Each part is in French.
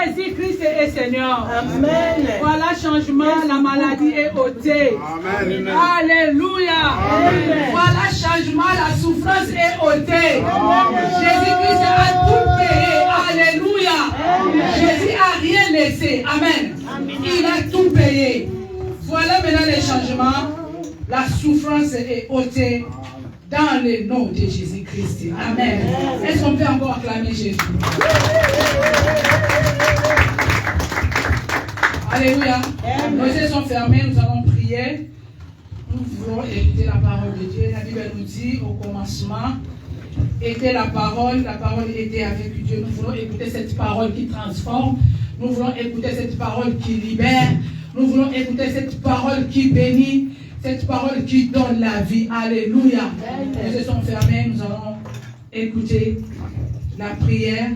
Jésus-Christ est Seigneur. Amen. Voilà changement, la maladie est ôtée. Amen. Alléluia. Amen. Voilà changement, la souffrance est ôtée. Amen. Jésus-Christ a tout payé. Alléluia. Jésus n'a rien laissé. Amen. Il a tout payé. Voilà maintenant les changements. La souffrance est ôtée dans le nom de Jésus-Christ. Amen. Est-ce qu'on peut encore acclamer Jésus? Alléluia. Nos yeux sont fermés, nous allons prier. Nous voulons écouter la parole de Dieu. La Bible nous dit au commencement était la parole était avec Dieu. Nous voulons écouter cette parole qui transforme. Nous voulons écouter cette parole qui libère. Nous voulons écouter cette parole qui bénit. Cette parole qui donne la vie. Alléluia. Nos yeux sont fermés. Nous allons écouter la prière.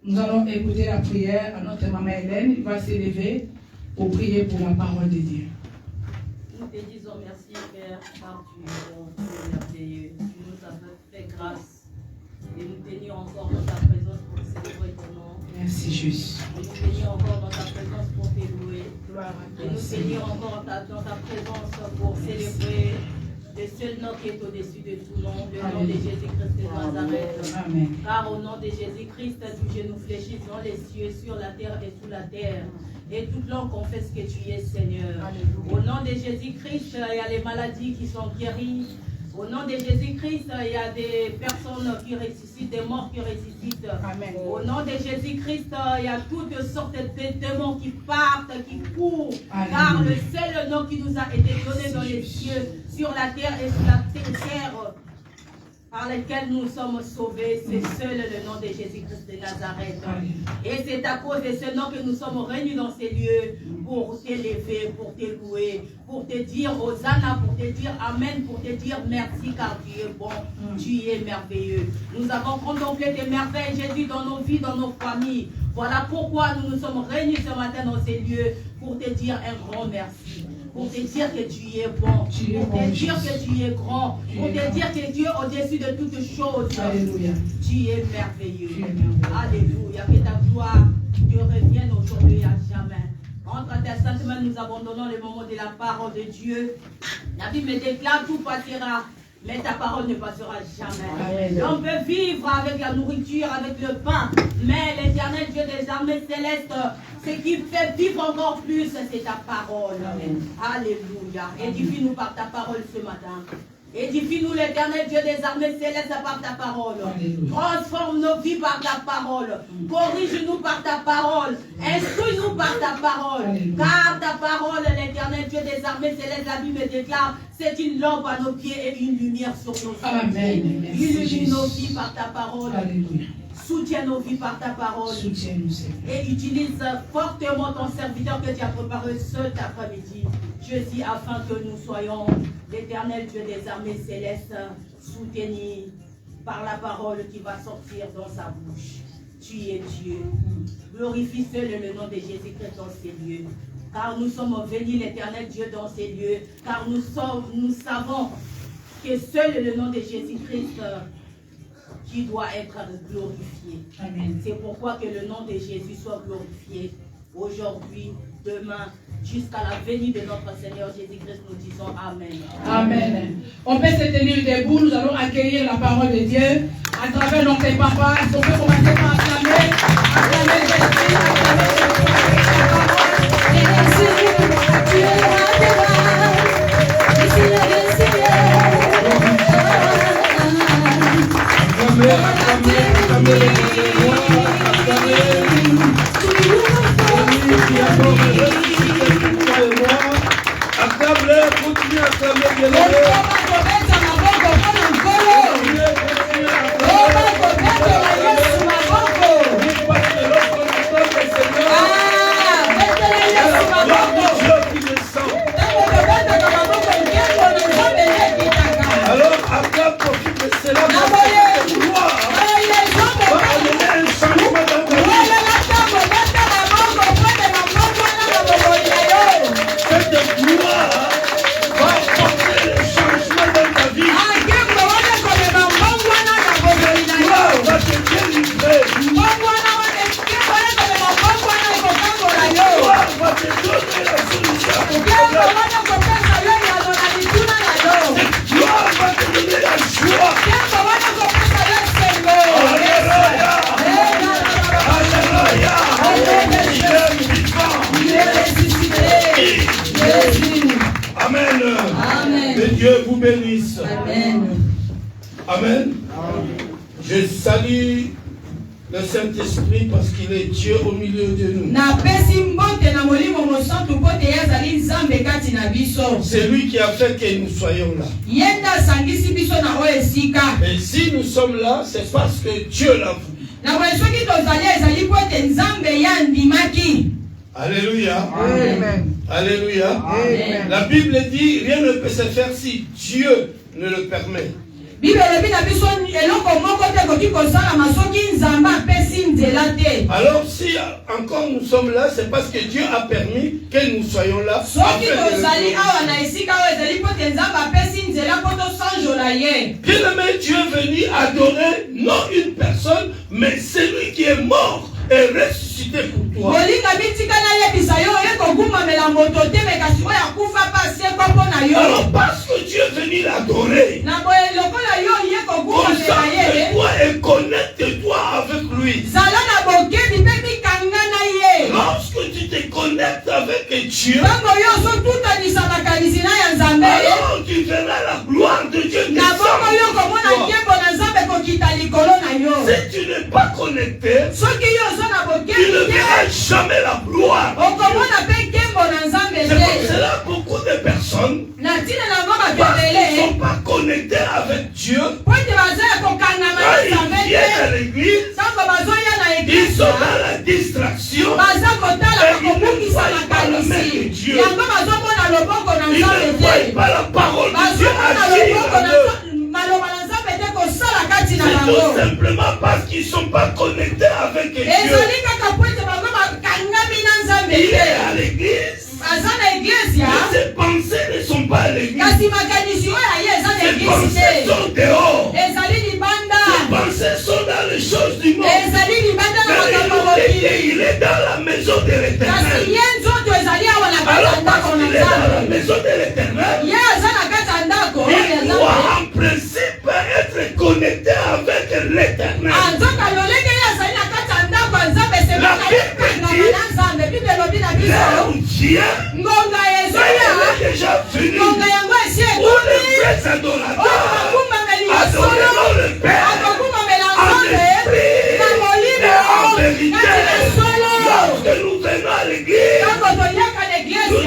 Nous allons écouter la prière à notre maman Hélène. Il va s'élever pour prier pour la parole de Dieu. Nous te disons merci, Père, car tu es bon, tu es merveilleux. Tu nous as fait grâce. Et nous bénissons encore dans ta présence pour célébrer ton nom. Merci, juste. Et nous bénissons encore dans ta présence pour te louer. Et nous bénissons encore dans ta présence pour célébrer le seul nom qui est au-dessus de tout nom, le nom de Jésus-Christ de Nazareth. Amen. Car au nom de Jésus-Christ, tous genoux fléchis dans les cieux, sur la terre et sous la terre. Et toute langue confesse que tu es Seigneur. Au nom de Jésus-Christ, il y a les maladies qui sont guéries. Au nom de Jésus-Christ, il y a des personnes qui ressuscitent, des morts qui ressuscitent. Amen. Au nom de Jésus-Christ, il y a toutes sortes de démons qui partent, qui courent. Amen. Car le seul nom qui nous a été donné dans les cieux, sur la terre et sur la terre, par lequel nous sommes sauvés, c'est seul le nom de Jésus-Christ de Nazareth. Et c'est à cause de ce nom que nous sommes réunis dans ces lieux pour t'élever, pour te louer, pour te dire Hosanna, pour te dire Amen, pour te dire merci car tu es bon, tu es merveilleux. Nous avons contemplé tes merveilles, Jésus, dans nos vies, dans nos familles. Voilà pourquoi nous nous sommes réunis ce matin dans ces lieux pour te dire un grand merci. Pour te dire que tu es bon, pour te dire que tu es grand, pour te dire que tu es au-dessus de toutes choses. Alléluia. Tu es merveilleux. Alléluia. Que ta gloire te revienne aujourd'hui à jamais. Entre tes saintes mains, nous abandonnons le moment de la parole de Dieu. La Bible déclare, tout passera, mais ta parole ne passera jamais. On peut vivre avec la nourriture, avec le pain, mais l'Éternel Dieu des armées célestes, ce qui fait vivre encore plus, c'est ta parole. Alléluia. Édifie-nous par ta parole ce matin. Édifie-nous l'Éternel Dieu des armées célestes par ta parole. Transforme nos vies par ta parole. Corrige-nous par ta parole. Instruis-nous par ta parole. Car ta parole, l'Éternel Dieu des armées célestes, la Bible déclare, c'est une lampe à nos pieds et une lumière sur nos pieds. Amen. Illumine nos vies par ta parole. Alléluia. Soutiens nos vies par ta parole. Soutiens-nous, Seigneur. Et utilise fortement ton serviteur que tu as préparé cet après-midi. Je dis afin que nous soyons l'Éternel Dieu des armées célestes, soutenus par la parole qui va sortir dans sa bouche. Tu es Dieu. Glorifie seul le nom de Jésus-Christ dans ces lieux. Car nous sommes venus l'Éternel Dieu dans ces lieux. Car nous savons que seul le nom de Jésus-Christ qui doit être glorifié. Amen. C'est pourquoi que le nom de Jésus soit glorifié aujourd'hui, demain, jusqu'à la venue de notre Seigneur Jésus-Christ. Nous disons Amen. Amen. On peut se tenir debout, nous allons accueillir la parole de Dieu à travers notre papa. On peut commencer par acclamer Jésus, acclamer Cette gloire va apporter le changement. le Saint-Esprit parce qu'il est Dieu au milieu de nous. C'est lui qui a fait que nous soyons là. Et si nous sommes là, c'est parce que Dieu l'a voulu. Alléluia. Amen. Alléluia. Amen. La Bible dit, rien ne peut se faire si Dieu ne le permet. Alors si encore nous sommes là, c'est parce que Dieu a permis que nous soyons là. Bien aimé, Dieu est venu adorer non une personne, mais celui qui est mort et ressuscité pour toi. Alors parce que Dieu est venu l'adorer, concentre-toi et connecte-toi avec lui. Lorsque tu te connectes avec Dieu, alors tu verras la gloire de Dieu descendre sur toi. Si tu n'es pas connecté, tu ne verras jamais la gloire de Dieu. C'est pour cela beaucoup de personnes, parce qu'ils ne sont pas connectés avec Dieu, quand ils viennent à l'église, ils sont dans la distraction et ils ne voient pas la main de Dieu. Ils ne voient pas la parole de Dieu agir en eux. C'est tout simplement parce qu'ils ne sont pas connectés avec Dieu. Il est à l'église. Mais ses pensées ne sont pas à l'église. Ses pensées sont dehors. Ses pensées sont dans les choses du monde. Mais il est dans la maison de l'Éternel. Alors parce qu'il est dans la maison de l'Éternel, il doit en principe être connecté avec l'Éternel. La Bible dit, là où Dieu est déjà venu, où les vrais adorateurs adoreront le Père en esprit et en vérité. Lorsque nous venons à l'église, nous ne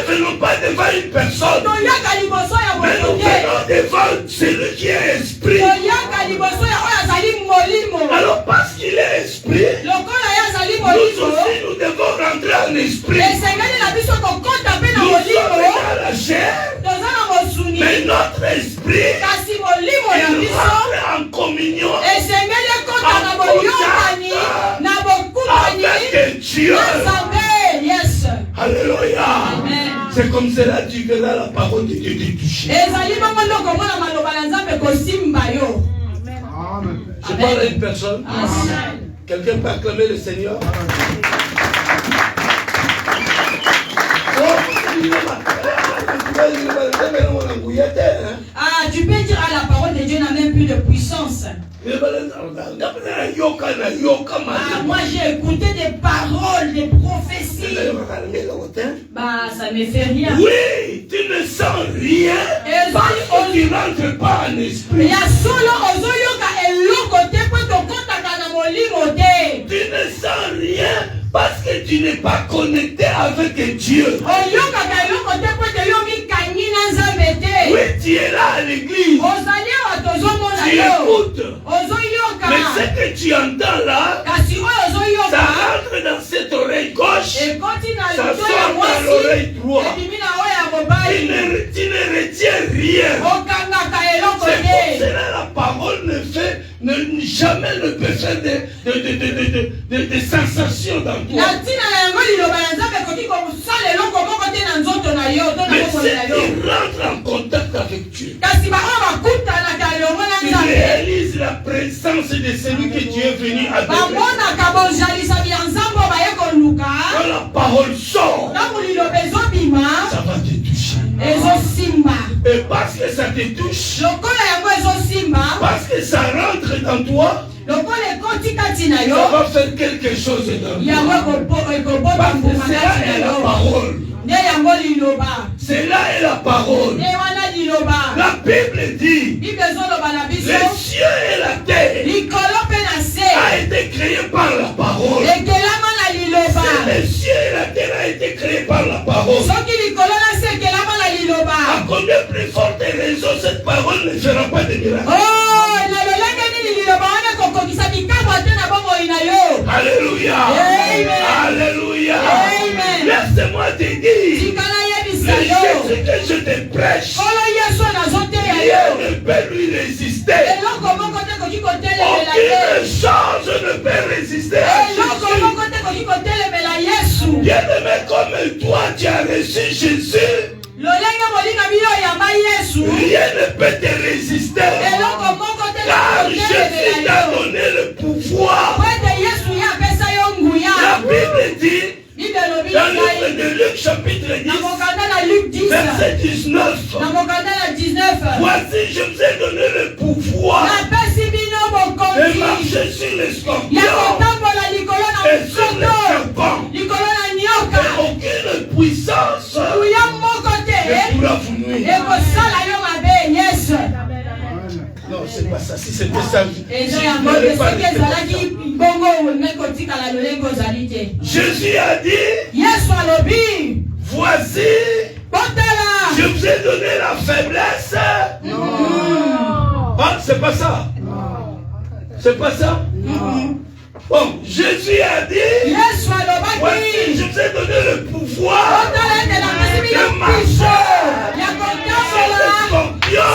venons pas devant une personne, mais nous venons devant celui qui est esprit. Alors parce qu'il est esprit, nous aussi nous devons rentrer en esprit. Nous sommes dans la chair, mais notre esprit, il rentre en communion, en contact avec Dieu. Alléluia. C'est comme cela que tu verras la parole de Dieu te toucher. Je parle à une personne. Quelqu'un peut acclamer le Seigneur. Ah, tu peux dire à la parole de Dieu n'a même plus de puissance. Ah, moi j'ai écouté des paroles, des prophéties. Bah, ça ne me fait rien. Oui, tu ne sens rien parce que tu n'entres pas en esprit. Tu ne sens rien parce que tu n'es pas connecté avec Dieu. Oui, tu es là à l'église. Tu écoutes. Mais ce que tu entends là, ça rentre dans cette oreille gauche, ça sort dans l'oreille droite. Tu ne retiens rien. C'est pour cela la parole jamais ne peut faire des sensations dans toi. Mais c'est qu'il rentre en contact avec Dieu. Tu réalises la présence de celui que Dieu est venu adorer. Quand la parole sort, ça va te toucher. Et parce que ça te touche, parce que ça rentre dans toi, ça va faire quelque chose dans toi. Parce que cela est la parole. Cela est la parole. La Bible dit, les cieux et la terre a été on ne fera pas de miracles. Alléluia. Alléluia. Laisse-moi te dire, le Jésus que je te prêche, rien ne peut lui résister. Aucune chose ne peut résister à Jésus. Bien-aimé, comme toi tu as reçu Jésus, rien ne peut te résister. Car Jésus t'a donné le pouvoir. La Bible dit dans le livre de Luc chapitre 10, verset 19, voici je vous ai donné le pouvoir de marcher sur les scorpions et sur les serpents. Et aucune puissance ne pourra vous nuire. Non, c'est pas ça. Si c'était ça, Jésus a dit, voici, je vous ai donné la faiblesse. Ah, c'est pas ça. C'est pas ça. Bon, Jésus a dit, voici, je vous ai donné le pouvoir de marcher sur les scorpions.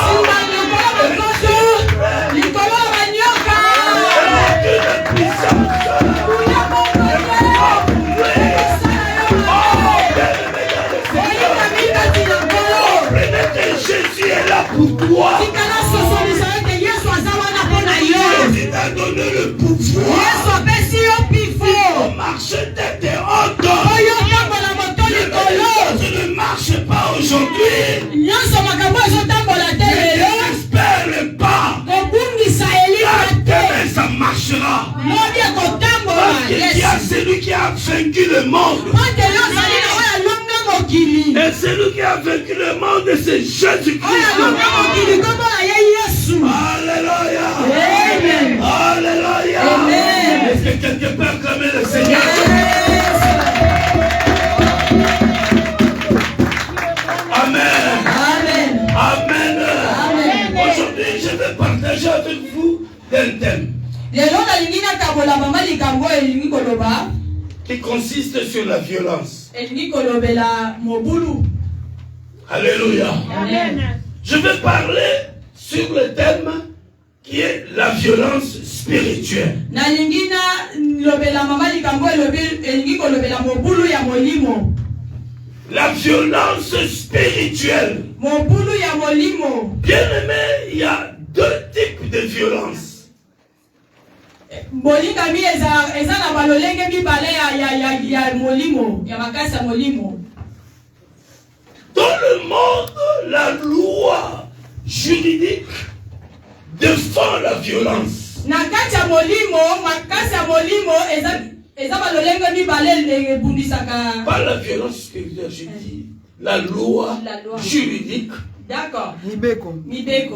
Jésus est là pour toi. Jésus t'a donné le pouvoir. On marche tête et haute. Je ne marche pas aujourd'hui. N'espère pas. Demain ça marchera. Parce qu'il y a celui qui a vaincu le monde. Et celui qui a vaincu le monde, c'est Jésus-Christ. Alléluia. Alléluia. Est-ce que quelqu'un peut acclamer le Seigneur? Amen. Amen. Aujourd'hui, je vais partager avec vous un thème qui consiste sur la violence. Alléluia. Amen. Je vais parler sur le thème qui est la violence spirituelle. La violence spirituelle. Bien aimé, il y a deux types de violence. Dans le monde, la loi juridique défend la violence. Pas la violence spirituelle, je dis la loi juridique. D'accord. Mibeko,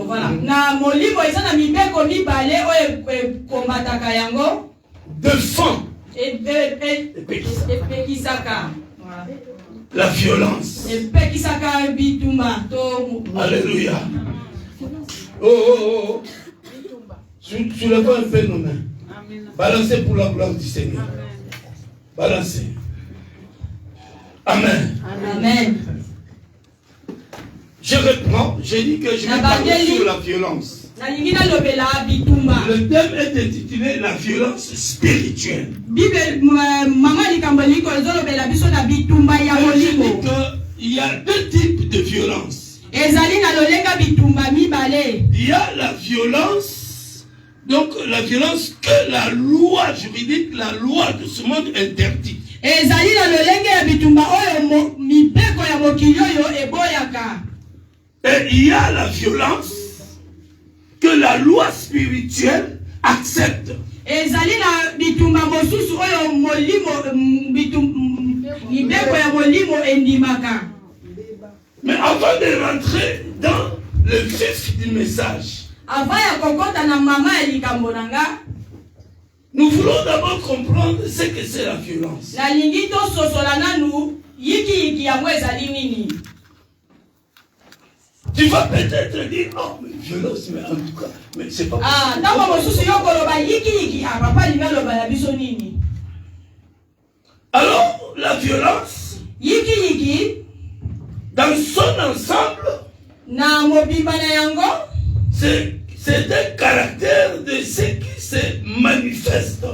voilà. Na molimo eza na mibeko mibale oyo kombataka yango. Défend. Epekisaka. La violence. Epekisaka bitumba to. Alléluia. Oh. Soulevez un peu nos mains. Balancez pour la gloire du Seigneur. Balancez. Amen. Amen. Je reprends, j'ai dit que je vais parler sur la violence. Le thème est intitulé la violence spirituelle. Il y a deux types de violence. Il y a la violence, donc la violence que la loi juridique, la loi de ce monde interdit. Et il y a la violence que la loi spirituelle accepte. Mais avant de rentrer dans le vif du message, nous voulons d'abord comprendre ce que c'est la violence. Tu vas peut-être dire, oh, mais violence, mais en tout cas, mais c'est pas possible. Alors, la violence, dans son ensemble, c'est un caractère de ce qui se manifeste.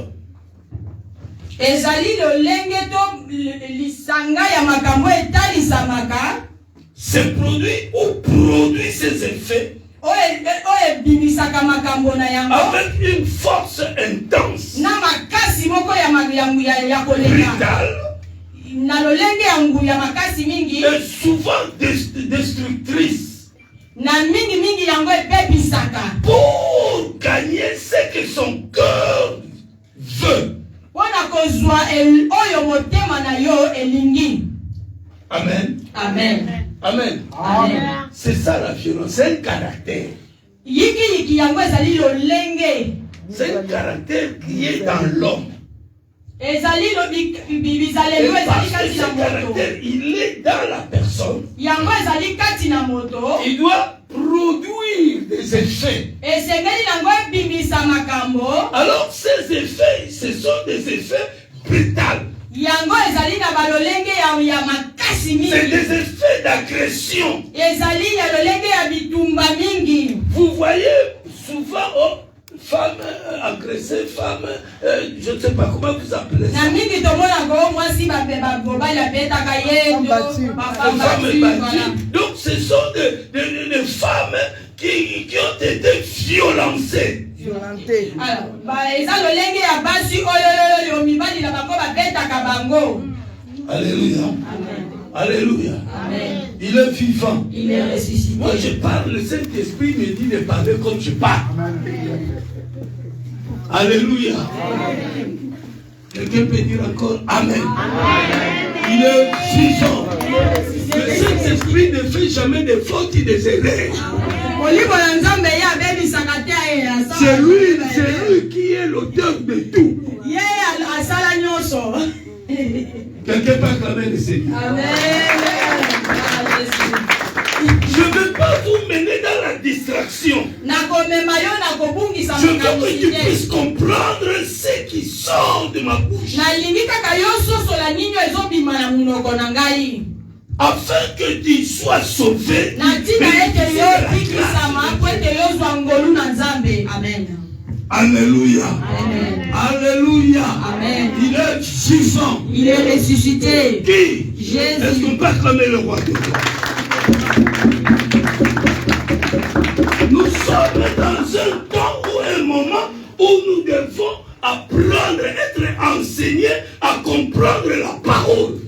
Se produit ou produit ses effets avec une force intense, brutale et souvent destructrice pour gagner ce que son cœur veut. Amen. Amen. Amen. Amen. C'est ça la violence, c'est un caractère. C'est un caractère qui est dans l'homme. Et parce que ce caractère, il est dans la personne. Il doit produire des effets. Alors ces effets, ce sont des effets brutaux. C'est des effets d'agression. Vous voyez souvent femmes agressées, femmes, je ne sais pas comment vous appelez ça. Donc ce sont des femmes qui ont été violencées. Alléluia. Alléluia. Amen. Il est vivant. Il est ressuscité. Moi je parle, le Saint-Esprit me dit de parler comme je parle. Alléluia. Amen. Quelqu'un peut dire encore Amen. Amen. Il est vivant. Le Saint-Esprit ne fait jamais de fautes et des erreurs. C'est lui qui est l'auteur de tout. Quelqu'un peut acclamer le Seigneur. Amen. Je ne veux pas vous mener dans la distraction. Je veux que tu puisses comprendre ce qui sort de ma bouche. Afin que tu sois sauvé. Amen. Alléluia. Amen. Alléluia. Amen. Il est vivant. Il est ressuscité. Qui? Jésus. Est-ce qu'on peut acclamer le roi de roi? Nous sommes dans un temps ou un moment où nous devons apprendre, être enseignés à comprendre la parole.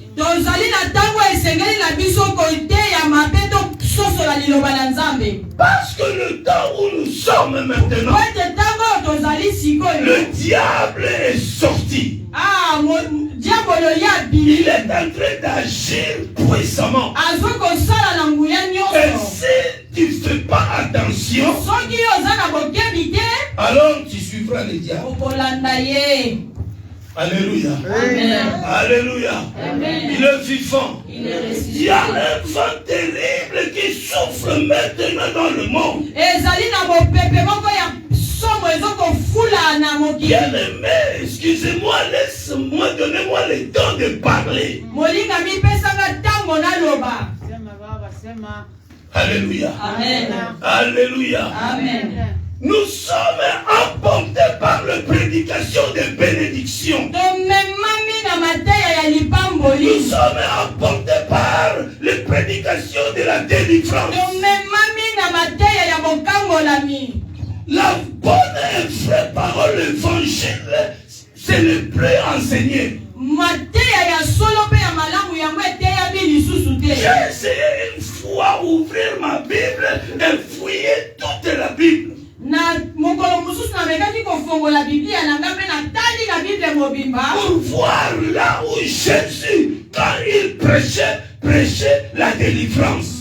Parce que le temps où nous sommes maintenant, le diable est sorti. Il est en train d'agir puissamment. Et si tu ne fais pas attention, alors tu suivras le diable. Alléluia. Amen. Alléluia. Amen. Il est vivant. Il est ressuscité. Il y a un vent terrible qui souffle maintenant dans le monde. Bien aimé, excusez-moi, laisse-moi, donnez-moi le temps de parler. Alléluia. Amen. Alléluia. Amen. Nous sommes emportés par la prédication de bénédiction. Nous sommes emportés par la prédication de la délivrance. La bonne et vraie parole, l'évangile, c'est le plus enseigné. J'ai essayé une fois d'ouvrir ma Bible et fouiller toute la Bible. Pour voir là où Jésus, quand il prêchait la délivrance.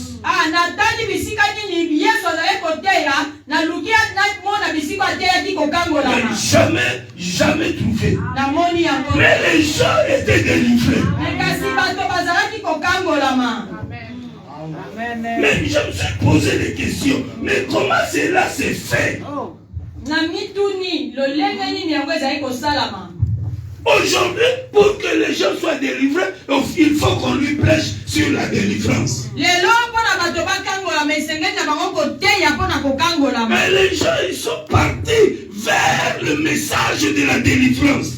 Jamais trouvé. Mais les gens étaient délivrés. Mais je me suis posé des questions. Mais comment cela s'est fait? Aujourd'hui, pour que les gens soient délivrés, il faut qu'on lui prêche sur la délivrance. Mais les gens, ils sont partis vers le message de la délivrance.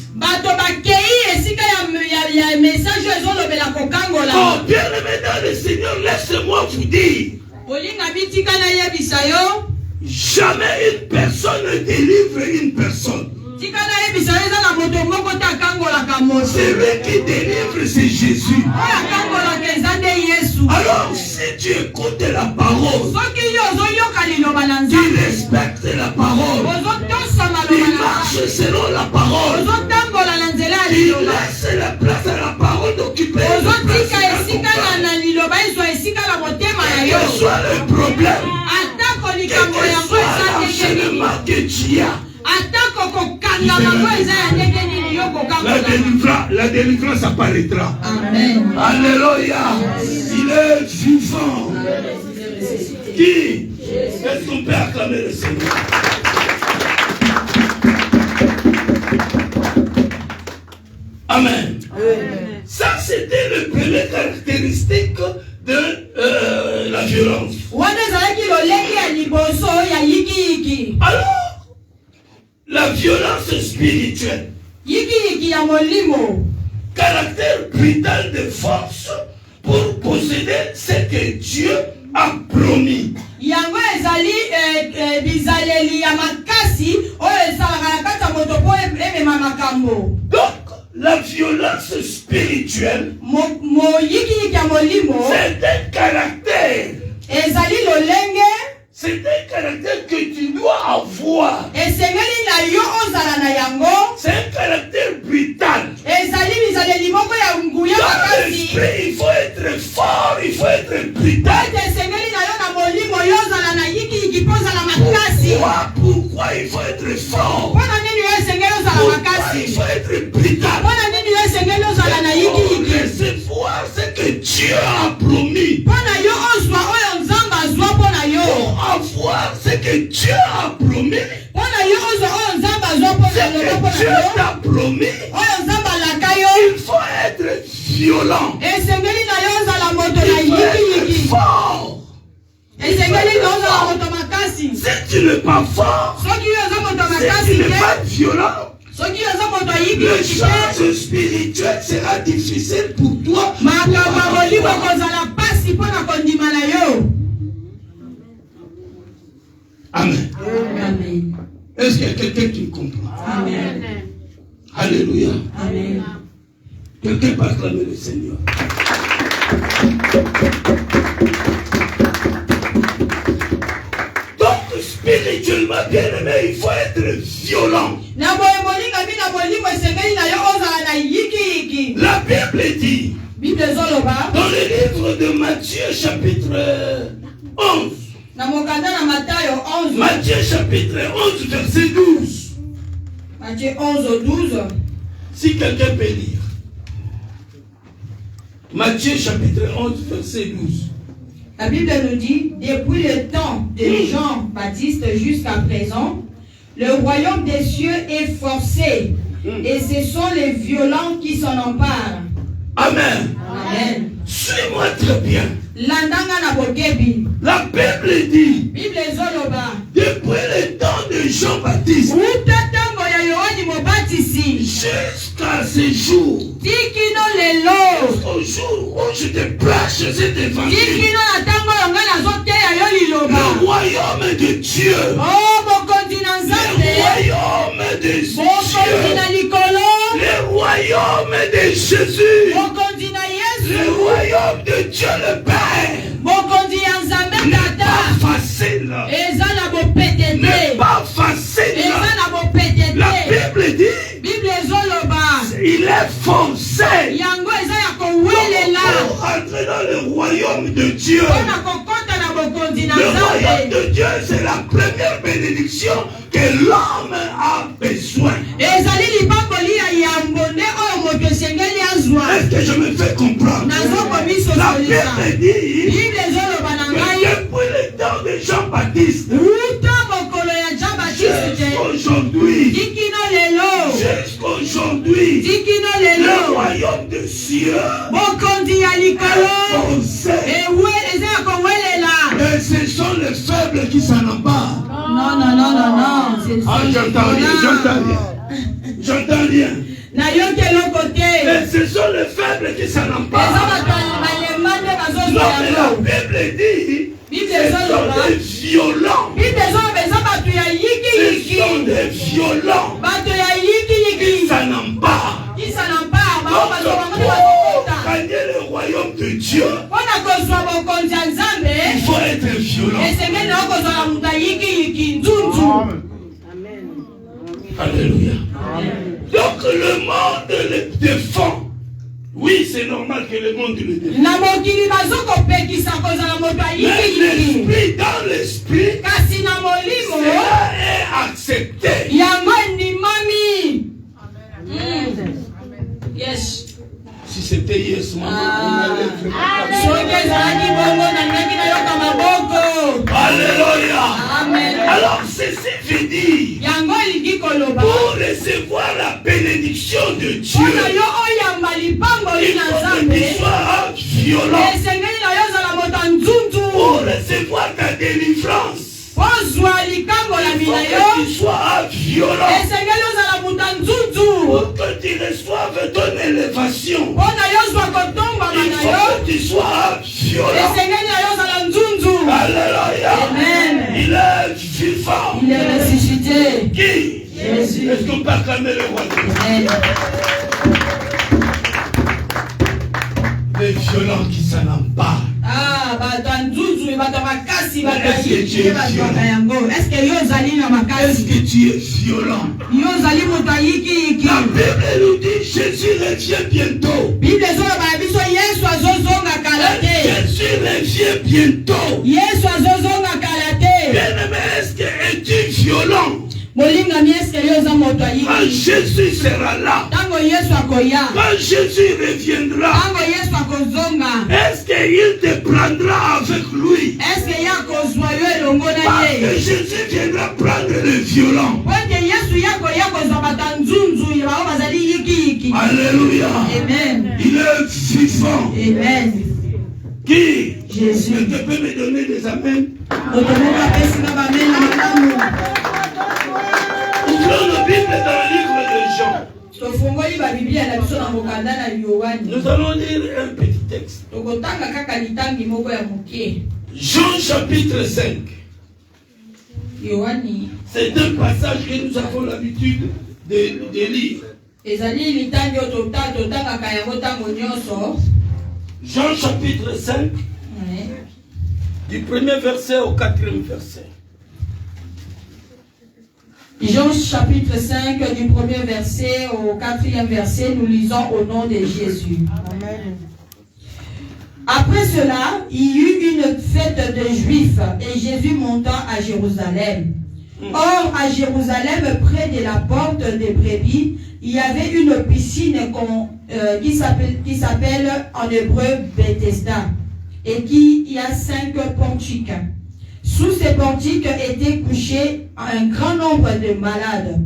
Oh, bien-aimé dans le Seigneur, laissez-moi vous dire. Jamais une personne ne délivre une personne. Celui qui délivre, c'est Jésus. Alors, si tu écoutes la parole, tu respectes la parole, tu marches selon la parole, tu laisses la place à la parole d'occuper la place. Quel que soit le problème, quel que soit l'enchaînement que tu as, la délivrance apparaîtra. Amen. Alléluia. Il est vivant. Qui? Est-ce qu'on peut acclamer le Seigneur? Amen. Ça, c'était le premier caractéristique de la violence. Alors, la violence spirituelle, caractère brutal de force pour posséder ce que Dieu a promis. Donc, la violence spirituelle, c'est un caractère. C'est un caractère que tu dois avoir. C'est un caractère brutal. Dans l'esprit, il faut être fort, il faut être brutal. Pourquoi il faut être fort? Pourquoi il faut être brutal? Pour recevoir ce que Dieu a promis. Pour avoir ce que Dieu a promis. Ce que Dieu t'a promis, il faut être violent. Il faut être fort. Si tu n'es pas fort, si tu n'es pas violent, le change spirituel sera difficile pour toi. Amen. Amen. Est-ce qu'il y a quelqu'un qui me comprend? Amen. Alléluia. Amen. Quelqu'un peut acclamer le Seigneur. Donc, spirituellement bien aimé, il faut être violent. La Bible dit, dans le livre de Matthieu chapitre 11, Matthieu chapitre 11 verset 12. Matthieu 11 12. Si quelqu'un peut lire. Matthieu chapitre 11 verset 12. La Bible nous dit, depuis le temps de Jean-Baptiste jusqu'à présent, le royaume des cieux est forcé et ce sont les violents qui s'en emparent. Amen. Amen. Suis-moi très bien. La Bible dit, depuis le temps de Jean-Baptiste jusqu'à ce jour, au jour où je te prêche cet évangile, le royaume de Dieu, le royaume de Dieu, le royaume de Jésus, le royaume de Dieu le Père n'est pas facile. N'est pas facile. La Bible dit, il est forcé pour entrer dans le royaume de Dieu. Le royaume de Dieu, c'est la première bénédiction que l'homme a besoin. Est-ce que je me fais comprendre? La Bible dit que Jean-Baptiste. Jusqu'aujourd'hui. Jusqu'aujourd'hui. Le royaume des cieux. Et ce sont les faibles qui s'en emparent. Non. Ah, j'entends rien. J'entends rien. Et ce sont les faibles qui s'en emparent. Non, mais la Bible dit, ce sont des violents. Ce sont des violents qui s'en emparent. Pour gagner le royaume de Dieu, il faut être violent. Alléluia. Donc le monde le défend. Oui, c'est normal que le monde le défend. Mais l'esprit, dans l'esprit, cela est accepté. Yes. Si c'était yes, on allait Alléluia. Alors ceci veut dire, pour recevoir la bénédiction de Dieu, il faut que tu sois violent. Pour recevoir ta délivrance, il faut que tu sois violent. Pour que tu reçoives ton élévation, il faut que tu sois violent. Alléluia. Il est vivant. Il est ressuscité. Qui? Jésus. Est-ce qu'on peut acclamer le roi de Dieu? Les violents qui s'en emparent. Est-ce que tu es violent? La Bible nous dit Jésus revient bientôt. Jésus revient bientôt. Bien-aimé, est-ce que es-tu violent? Quand Jésus sera là, quand Jésus reviendra, est-ce qu'il te prendra avec lui? Parce que Jésus viendra prendre le violent. Alléluia. Amen. Il est vivant. Amen. Qui? Jésus. Tu peux me donner des amens? Ouvrons nos Bibles dans le livre de Jean. Nous allons lire un petit texte. Jean chapitre 5. C'est un passage que nous avons l'habitude de lire. Jean chapitre 5, du premier verset au quatrième verset. Jean chapitre 5, du premier verset au quatrième verset, nous lisons au nom de Jésus. Amen. Après cela, il y eut une fête de Juifs et Jésus monta à Jérusalem. Or, à Jérusalem, près de la porte des brebis, il y avait une piscine qui s'appelle en hébreu Bethesda et qui y a 5 portiques. Sous ces portiques étaient couchés un grand nombre de malades,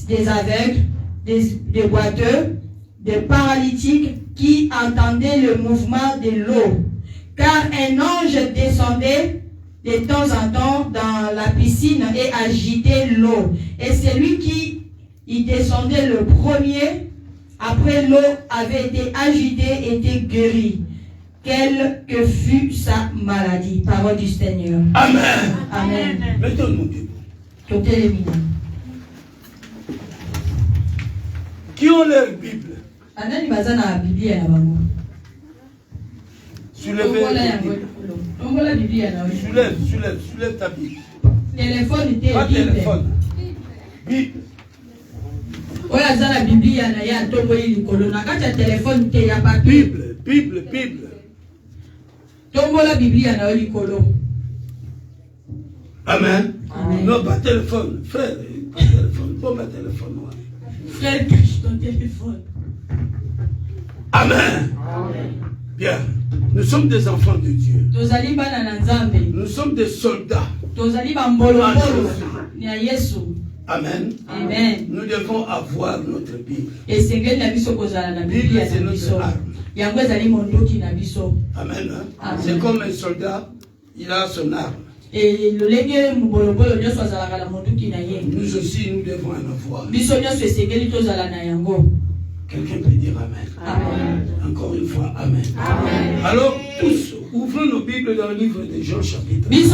des aveugles, des boiteux, des paralytiques qui entendaient le mouvement de l'eau. Car un ange descendait de temps en temps dans la piscine et agitait l'eau. Et celui qui y descendait le premier, après l'eau avait été agitée, était guéri. Quelle que fût sa maladie. Parole du Seigneur. Amen. Amen. Mettons-nous debout. Qui ont leur Bible? Soulevez ta Bible. Pas téléphone. Bible. Bible. Amen. Amen. Non, pas téléphone. Frère, pas téléphone. Pas ma téléphone. Frère, cache ton téléphone. Amen. Bien. Nous sommes des enfants de Dieu. Nous sommes des soldats. Amen. Amen. Nous devons avoir notre Bible. Et c'est notre arme. Amen. C'est comme un soldat, il a son arme. Et nous aussi, nous devons en avoir. Quelqu'un peut dire Amen. Amen. Encore une fois, Amen. Amen. Alors, tous, ouvrons nos Bibles dans le livre de Jean chapitre. Nous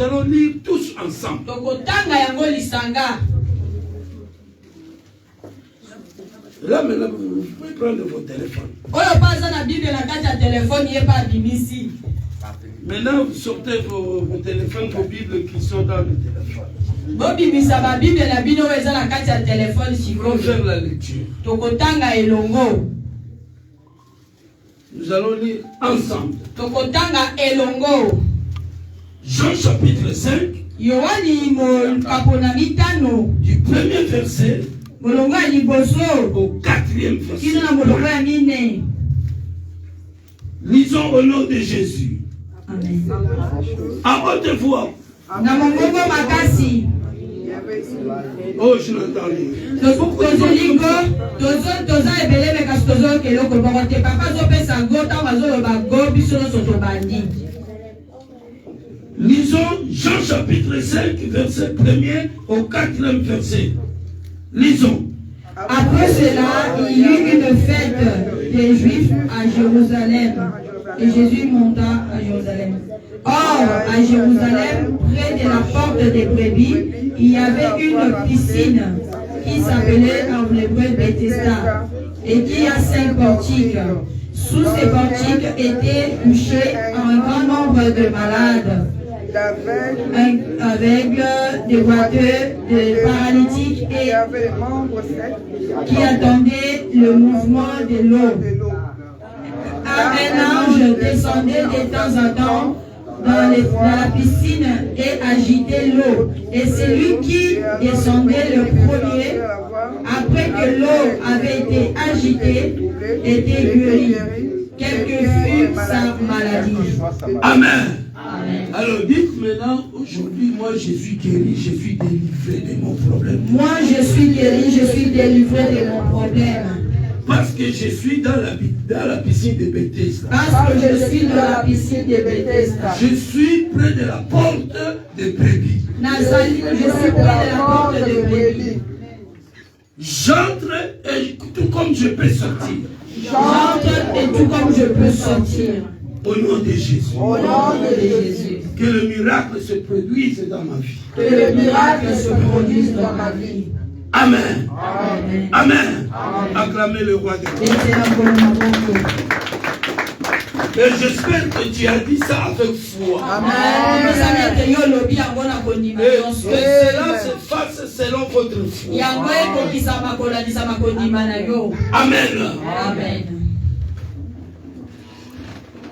allons lire tous ensemble. Là, maintenant, vous pouvez prendre vos téléphones. Maintenant, vous sortez vos téléphones, vos Bibles qui sont dans le téléphone. Pour faire la lecture. Nous allons lire ensemble. Jean chapitre 5. Du premier verset au 4e verset. Lisons au nom de Jésus. Amen. À haute voix. Oh, je n'entends rien. Lisons Jean chapitre 5, verset 1er au 4e verset. Lisons. Après cela, il y eut une fête des Juifs à Jérusalem. Et Jésus monta à Jérusalem. Or, à Jérusalem, près de la porte des brebis, il y avait une piscine qui s'appelait en hébreu Bethesda et qui a 5 portiques. Sous ces portiques étaient couchés un grand nombre de malades, aveugles, des boiteux, des paralytiques et qui attendaient le mouvement de l'eau. Un ange descendait de temps en temps dans la piscine et agitait l'eau. Et celui qui descendait le premier, après que l'eau avait été agitée, était guéri, quelle que fût sa maladie. Amen. Amen. Alors dites maintenant, aujourd'hui, moi je suis guéri, je suis délivré de mon problème. Moi je suis guéri, je suis délivré de mon problème. Parce que je suis dans la piscine de Bethesda. Parce que je suis dans la piscine de Bethesda. Je suis près de la porte de brebis. Je suis près de la porte de brebis. J'entre et tout comme je peux sortir. J'entre et tout comme je peux sortir. Au nom de Jésus. Au nom de Jésus. Que le miracle se produise dans ma vie. Que le miracle se produise dans ma vie. Amen. Amen. Amen. Acclamez le roi des rois. Et j'espère que tu as dit ça avec foi. Amen. Et cela se fasse selon votre foi. Amen. Amen.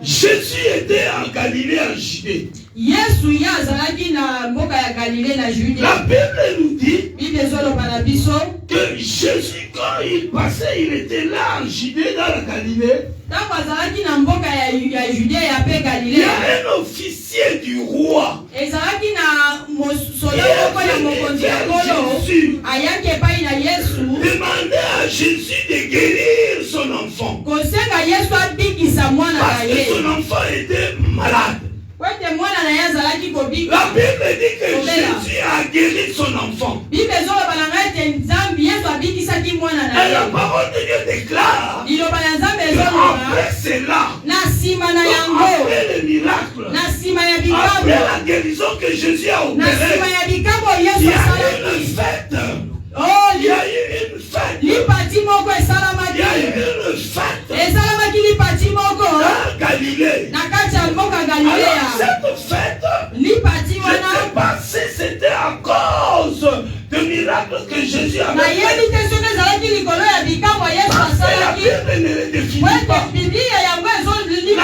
Jésus était en Galilée, en Judée. La Bible nous dit que Jésus, quand il passait, il était là en Judée, dans la Galilée. Il y a un officier du roi qui est demandait à Jésus de guérir son enfant. Parce que son enfant était malade. La Bible dit que Jésus a guéri son enfant. Et la parole de Dieu déclare qu'après cela, après le miracle, après la guérison que Jésus a opérée, il y a eu une fête. Il y a eu une fête. Il y a eu une fête. Galilée. Alors cette fête, je ne sais pas si c'était à cause du miracle que Jésus a fait. Parce que la Bible ne le définit pas. La Bible ne dit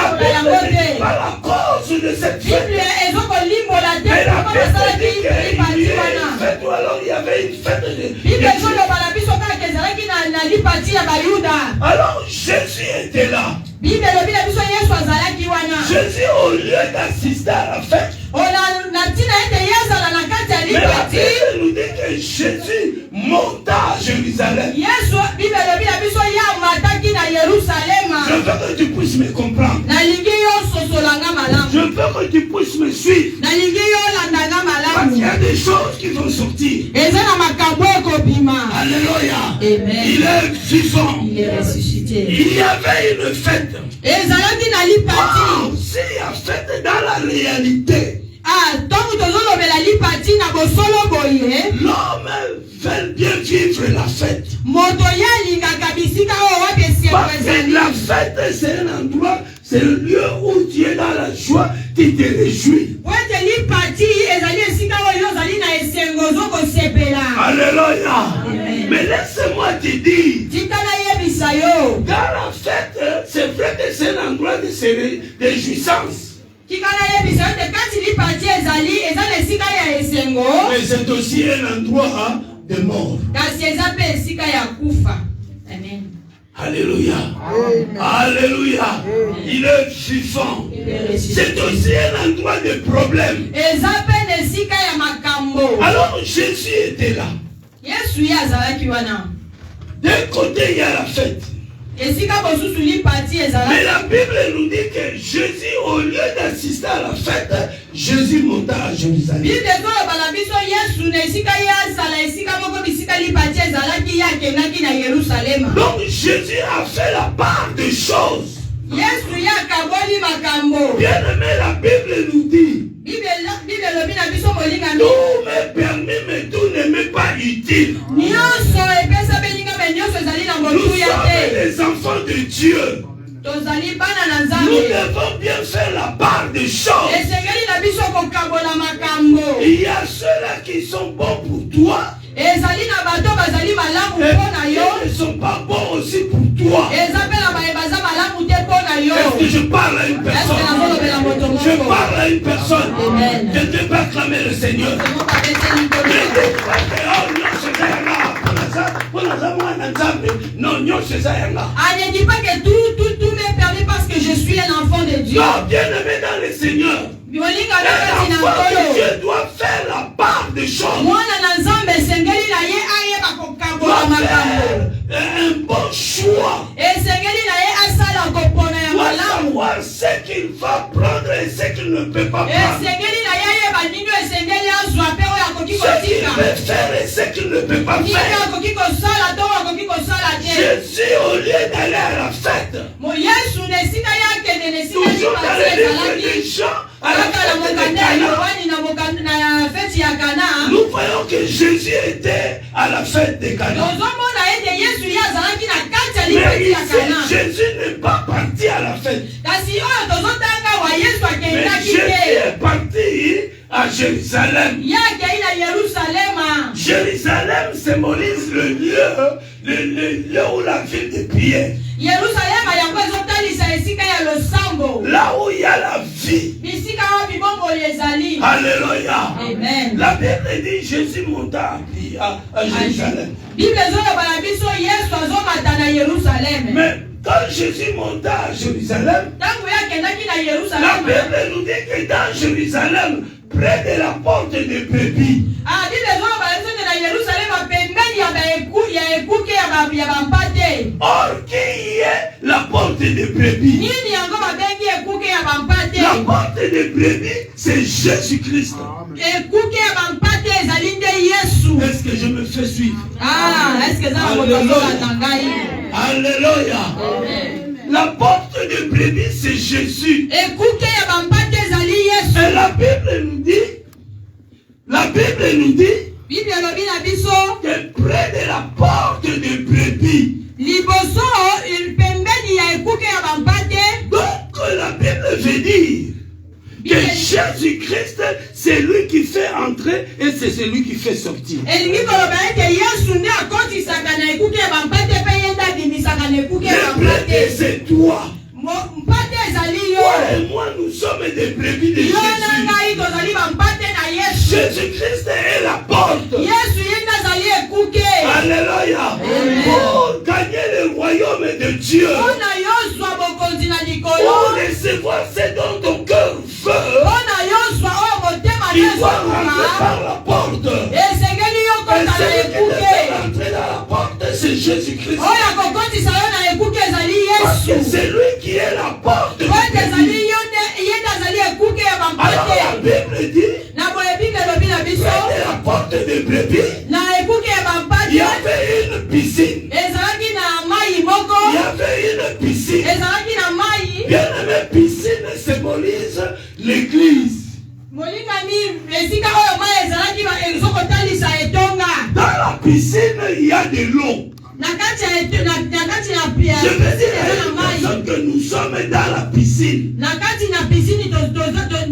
pas la cause de cette fête. Mais la Bible dit qu'il y a une fête, ou alors il y avait une fête de alors Jésus était là. Jésus, au lieu d'assister à la fête, mais la Bible nous dit que Jésus monta à Jérusalem. Je veux que tu puisses me comprendre. Je veux que tu puisses me suivre. Parce qu'il y a des choses qui vont sortir. Alléluia. Amen. Il est vivant. Il est ressuscité. Il y avait une fête. Oh, s'il y a fête dans la réalité, l'homme veut bien vivre la fête. Parce que la fête, c'est un endroit, c'est le lieu où tu es dans la joie, tu te réjouis. Alléluia. Mais laisse-moi te dire, dans la fête, c'est vrai que c'est un endroit de jouissance. Mais c'est aussi un endroit de mort. Amen. Alléluia. Alléluia. Il est vivant. C'est aussi un endroit de problème. Alors Jésus était là. D'un côté, il y a la fête. Mais la Bible nous dit que Jésus, au lieu d'assister à la fête, Jésus monta à Jérusalem. Donc Jésus a fait la part des choses. Bien aimé, la Bible nous dit, tout m'est permis, mais tout ne m'est pas utile. Nous sommes des enfants de Dieu. Nous devons bien faire la part des choses. Il y a ceux-là qui sont bons pour toi. Et ils ne sont pas bons aussi pour toi. Est-ce que je parle à une personne? Je parle à une personne. Je te peux acclamer le Seigneur. Non, ne dis pas que tout m'est permis parce que je suis un enfant de Dieu. Non, bien aimé dans le Seigneur. Un enfant de Dieu doit faire la part des choses. Doit faire un bon choix. Doit savoir ce qu'il va prendre et ce qu'il ne peut pas prendre. Ce qu'il peut faire et ce qu'il ne peut pas faire. Jésus, au lieu d'aller à la fête, toujours dans les livres des gens, à la fête de Cana, nous voyons que Jésus était à la fête de Cana. Mais ici, Jésus n'est pas parti à la fête. Mais Jésus est parti à Jérusalem. Jérusalem symbolise le lieu où la ville de Pierre. Là où il y a la vie. Alléluia. Amen. La Bible dit Jésus monta à Jérusalem. Mais quand Jésus monta à Jérusalem, la Bible nous dit que dans Jérusalem, près de la porte de brebis, or qui est la porte de brebis? La porte de brebis, c'est Jésus-Christ. Est-ce que je me fais suivre? Alléluia. La porte de brebis, c'est Jésus. Et la Bible nous dit que près de la porte de brebis, donc la Bible veut dire que Jésus-Christ, c'est lui qui fait entrer et c'est celui qui fait sortir. Le brebis, c'est toi. Toi et moi, nous sommes des brebis de Jésus. Jésus-Christ est la porte. Alléluia. Pour gagner le royaume de Dieu, c'est Jésus-Christ. oyo akokotisa yo na ekuke ezali Parce que Yesu. c'est lui qui est la porte de Po ete ezali Dieu. ye nde azali ekuke ya Alors la bampate. Bible dit, Na boye Bible elobi na biso près de la porte de brebis, na ekuke ya il y bampate avait une piscine. ezalaki na mai moko, Il y avait une piscine. ezalaki na mai. Bien aimé, piscine symbolise l'église. Molingami esika oyo mai ezalaki ezokotalisa etonga. Dans la piscine, il y a de l'eau. Na kati ya Je veux dire à une personne que nous sommes dans la piscine. na kati na piscine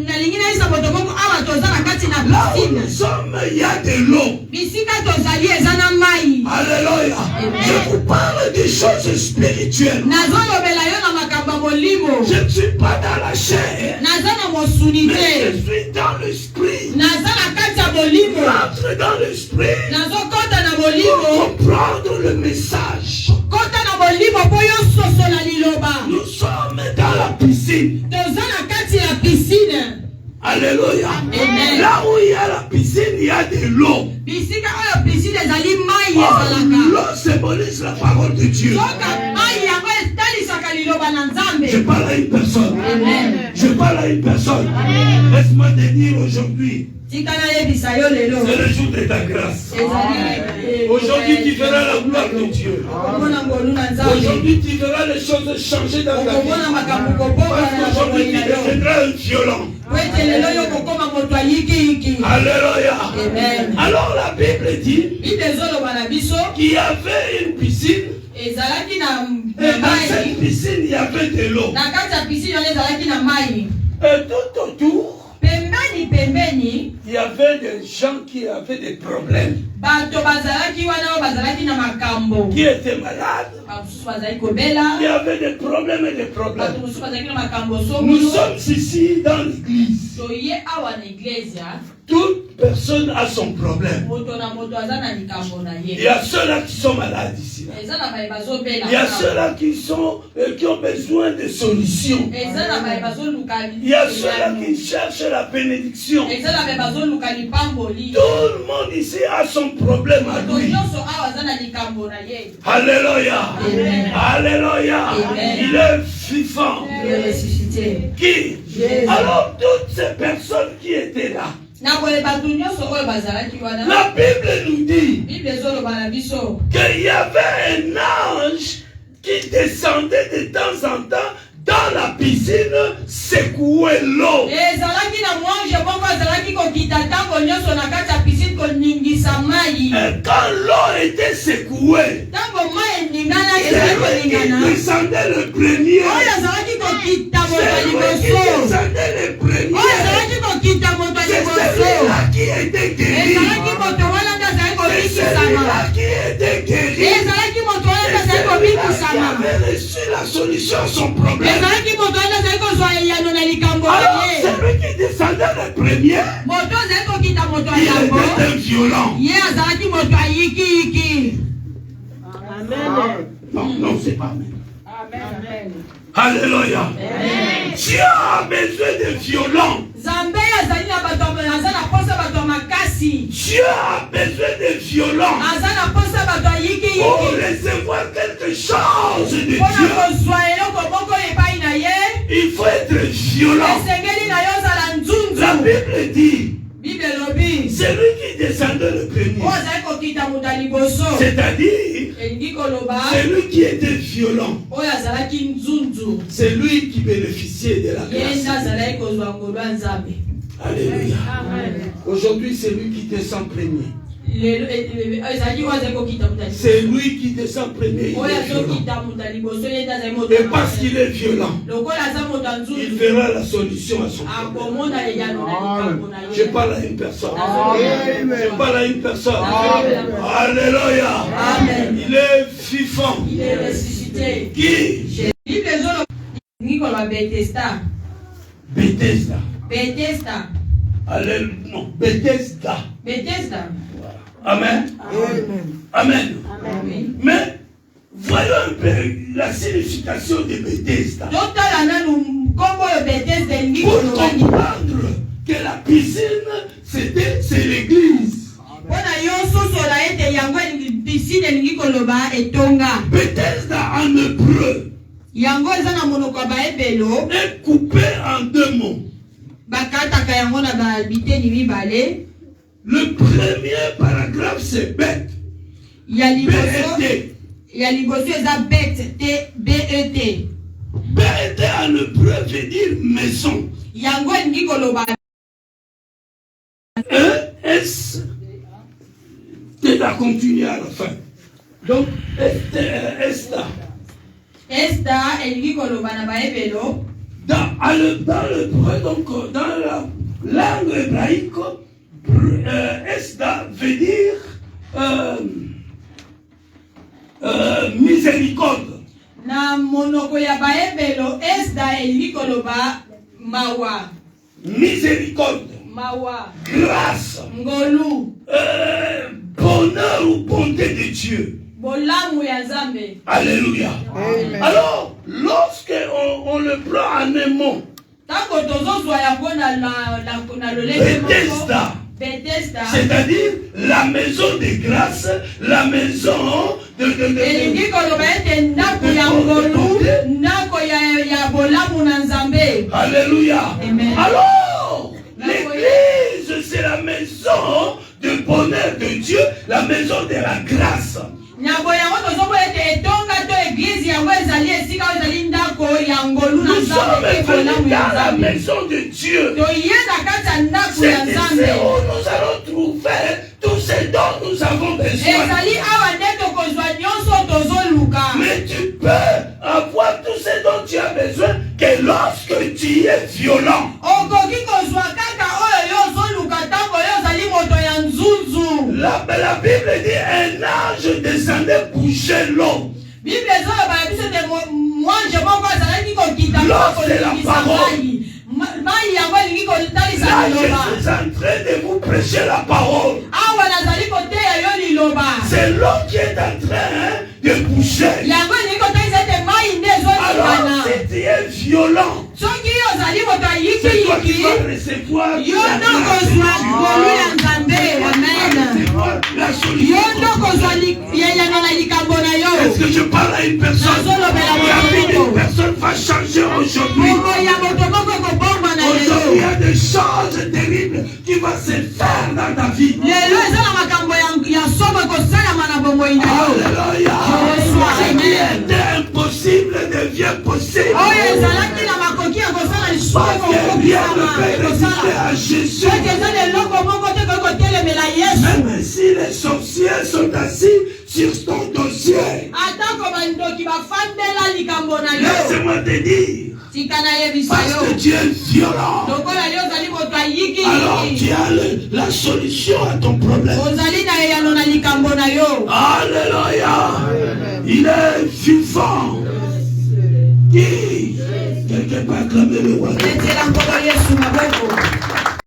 nalingi naisa moto moko awa toza na kati na Là où nous piscine. sommes, il y a de l'eau. Bisika tozali eza na mai. Alléluia. Je vous parle des choses spirituelles. Nazolobela yo na makambo ya molimo. Je ne suis pas dans la chair, Naza na mosuni mais je te. suis dans l'esprit. Naza na kati ya molimo. Rentre dans l'esprit Nazokota na pour molimo. comprendre le message. Kota na molimo po yo sosola liloba. Nous sommes dans la piscine. Toza na kati ya piscine. Alléluia. Amen. Là où il y a la piscine, il y a de l'eau. Bisika oyo pisine ezali mai Or, ezalaka. l'eau symbolise la parole de Dieu. Soka mai yango etalisaka liloba na Nzambe. Je parle à une personne. Amen. Je parle à une personne. Laisse-moi te dire aujourd'hui, Tika nayebisa yo lelo. c'est le jour de ta grâce. Ezali Aujourd'hui, tu verras la gloire de Dieu. okomona ngolu na Nzambe. Aujourd'hui, tu verras les choses changer dans ta vie. Okomona makambo koboka Parce na qu'aujourd'hui, bomoi tu na yo. deviendras un violent. Po ete lelo yo kokoma moto ayikiyiki. Alléluia. Amen. Alors la Bible dit Bible ezoloba na biso qu'il y avait une piscine. ezalaki na Et dans mai. cette piscine, il y avait de l'eau. Na kati ya pisine wana ezalaki na mai. Et tout autour, Pembeni il y avait des gens qui avaient des problèmes, bato bazalaki wana oyo bazalaki na makambo. qui étaient malades, Basusu bazali kobela. qui avaient des problèmes et des Bato problèmes. mosusu bazalaki na makambo Nous songolo. sommes ici dans l'église. Toye awa na iglesia. Toute personne a son problème. Moto na moto aza na likambo na Il y ye. a ceux-là qui sont malades ici. Eza na baye bazobela. Il y a ceux-là qui ont besoin de solutions. Eza na baye bazoluka. Il y a ceux-là qui cherchent la bénédiction. Eza na baye bazoluka lipamboli. Tout le monde ici a son problème à Moto lui. nyonso awa aza na likambo na ye. Alléluia. Amen. Alléluia. Amen. Il est vivant. Il est ressuscité. Qui? Jésus. Alors toutes ces personnes qui étaient là, Na boye bato nyonso oyo bazalaki wana. la Bible nous dit Bible ezoloba na biso. qu'il y avait un ange qui descendait de temps en temps dans la piscine, secouait l'eau. Ezalaki na mwange bongo azalaki kokita ntango nyonso na kati ya pisine koningisa mai. Et quand l'eau était secouée, Ntango mai eningana c'est ezalaki lui qui koningana. descendait le premier. Oyo azalaki kokita moto ya C'est lui qui liboso. descendait le Oyo premier. azalaki kokita moto ya C'est liboso. celui-là qui était guéri. Ezalaki moto wana nde azalaki C'est kobikisama. celui-là qui était guéri. Ezalaki moto wana nde C'est azalaki celui-là qui kobikisama. avait reçu la solution à son problème. Ezalaki moto wana nde azalaki kozwa eyano na likambo na Alors, ye. celui qui descendait le premier, Moto azalaki kokita moto ya il yango. était un violent. Ye azalaki moto ayikiyiki. Non, non, c'est pas amen. Alléluia. Dieu a besoin de violents. Nzambe azali na bato aza na posa bato ya makasi. Dieu a besoin de violents Aza na posa bato pour ayikiyiki. recevoir quelque chose de Mpona Dieu. kozwa eloko moko epai na ye. Il faut être violent. Esengeli na yo ozala La nzunzu. Bible dit, Bible elobi. c'est lui qui descendait le premier. Oyo azali kokita moto ya liboso. C'est-à-dire, Elingi koloba. c'est lui qui était violent. Oyo azalaki nzunzu. C'est lui qui bénéficiait de la Ye nde grâce. azalaki kozwa ngolu ya Nzambe. Alléluia. Aujourd'hui, c'est lui qui descend premier. Lelo ezalaki oyo azali kokita moto ya liboso. C'est lui qui descend premier. Il Oyo est violent. azokita moto ya liboso ye nde azali moto Et ya parce qu'il est violent, lokola aza moto ya il nzunzu. verra la solution à son problème. Akomona eyano na likambo na Je ye. parle à une personne. Je parle à une personne. Alléluia. Amen. Il est vivant. Il est ressuscité. Qui? Bible ezoloba elingi koloba Bethesda. Bethesda. Bethesda. Alléluia. Non, Bethesda. Bethesda. Amen. Amen. Amen. Mais voyons un peu la signification de Bethesda. Totala nanu nkombo oyo Bethesda elingi Pour koloba nini. comprendre que la piscine, c'est l'église. Mpona yo sosola ete yango pisine Bethesda elingi koloba etonga. Bethesda en hébreu Yango eza na monoko ya baebelo. est coupé en deux mots. Bakataka yango na ba biteni mibale. Le premier paragraphe c'est bête. Ya liboso B-E-T. eza bet, T-B-E-T. B-E-T en hébreu veut dire maison. Yango elingi koloba E-S. Tu vas continuer à la fin. Donc, Esta. Esta elingi koloba na baebelo. Dans l'hébreu, donc dans la langue hébraïque, Esta veut dire miséricorde. Na monoko ya baebelo, Esta elingi koloba mawa. Miséricorde. Mawa. Grâce. Ngolu. Bonheur ou bonté de Dieu. Bolamu ya Nzambe. Alléluia. Amen. Alors, lorsque on le prend en un mot, Tango tozozwa yango na lolenge Bethesda, Bethesda. c'est-à-dire la maison de grâce, la maison Elingi koloba ete ndako ya ngolu, ndako ya bolamu na Nzambe. Alléluia. Amen. Alors, l'église, c'est la maison du bonheur de Dieu, la maison de la grâce. Nyabo yango tozobo ete etonga to église yango ezali esika ezali ndako ya ngolu na Nous sommes Nzambe pe venus bolamu ya dans la Nzambe. maison de Dieu. Toyenda kati ya ndako C'est ya ici Nzambe. où nous allons trouver tout ce dont nous avons besoin. Ezali awa nde tokozwa nyonso tozoluka. Mais tu peux avoir tout ce dont tu as besoin que lorsque tu es violent. Okoki kozwa kaka oyo yo ozoluka ntango yo ozali moto ya nzunzu. La Bible dit un ange descendait bouger l'eau. Bible ezoloba biso te mwanje moko azalaki kokita Lorsque la parole. mai yango elingi kotalisa Là, liloba. je suis en train de vous prêcher la parole. Awa nazali koteya yo liloba. C'est l'eau qui est en train de bouger. Yango elingi kotalisa ete mai nde Alors, ezolikana. si tu es violent, Soki yo ozali moto c'est toi qui ayikiyiki, vas recevoir yo la ndo grâce de kozwa Dieu. ngolu ya Nzambe. Amen. Recevoir la Yo solution. ndo kozwa yeyano na likambo na yo. Est-ce que je parle à une personne? La vie d'une personne va changer aujourd'hui. Bongo ya moto moko ekobomba na Aujourd'hui, il y lelo. a des choses terribles qui vont se faire dans ta vie. Lelo eza na makambo ya somo ekosalama na bomoi na yo. Alléluia. Ce qui était impossible devient possible. Oyo ezalaki na makoki ya kosala lisusu Parce que rien ne ekokokisama peut résister ekosala. à Jésus. Soki eza leloko moko te koki kotelemela Yesu. Même si les sorciers sont assis sur ton dossier, Atako bandoki bafandela likambo na yo. laisse-moi te dire, Tika na yebisa parce que yo. tu es violent, Lokola yo ozali moto alors tu ayiki. as la solution à ton problème. Ozali na eyano na likambo na yo. Alléluia. Il est vivant. Qui? Quelqu'un peut acclamer le roi.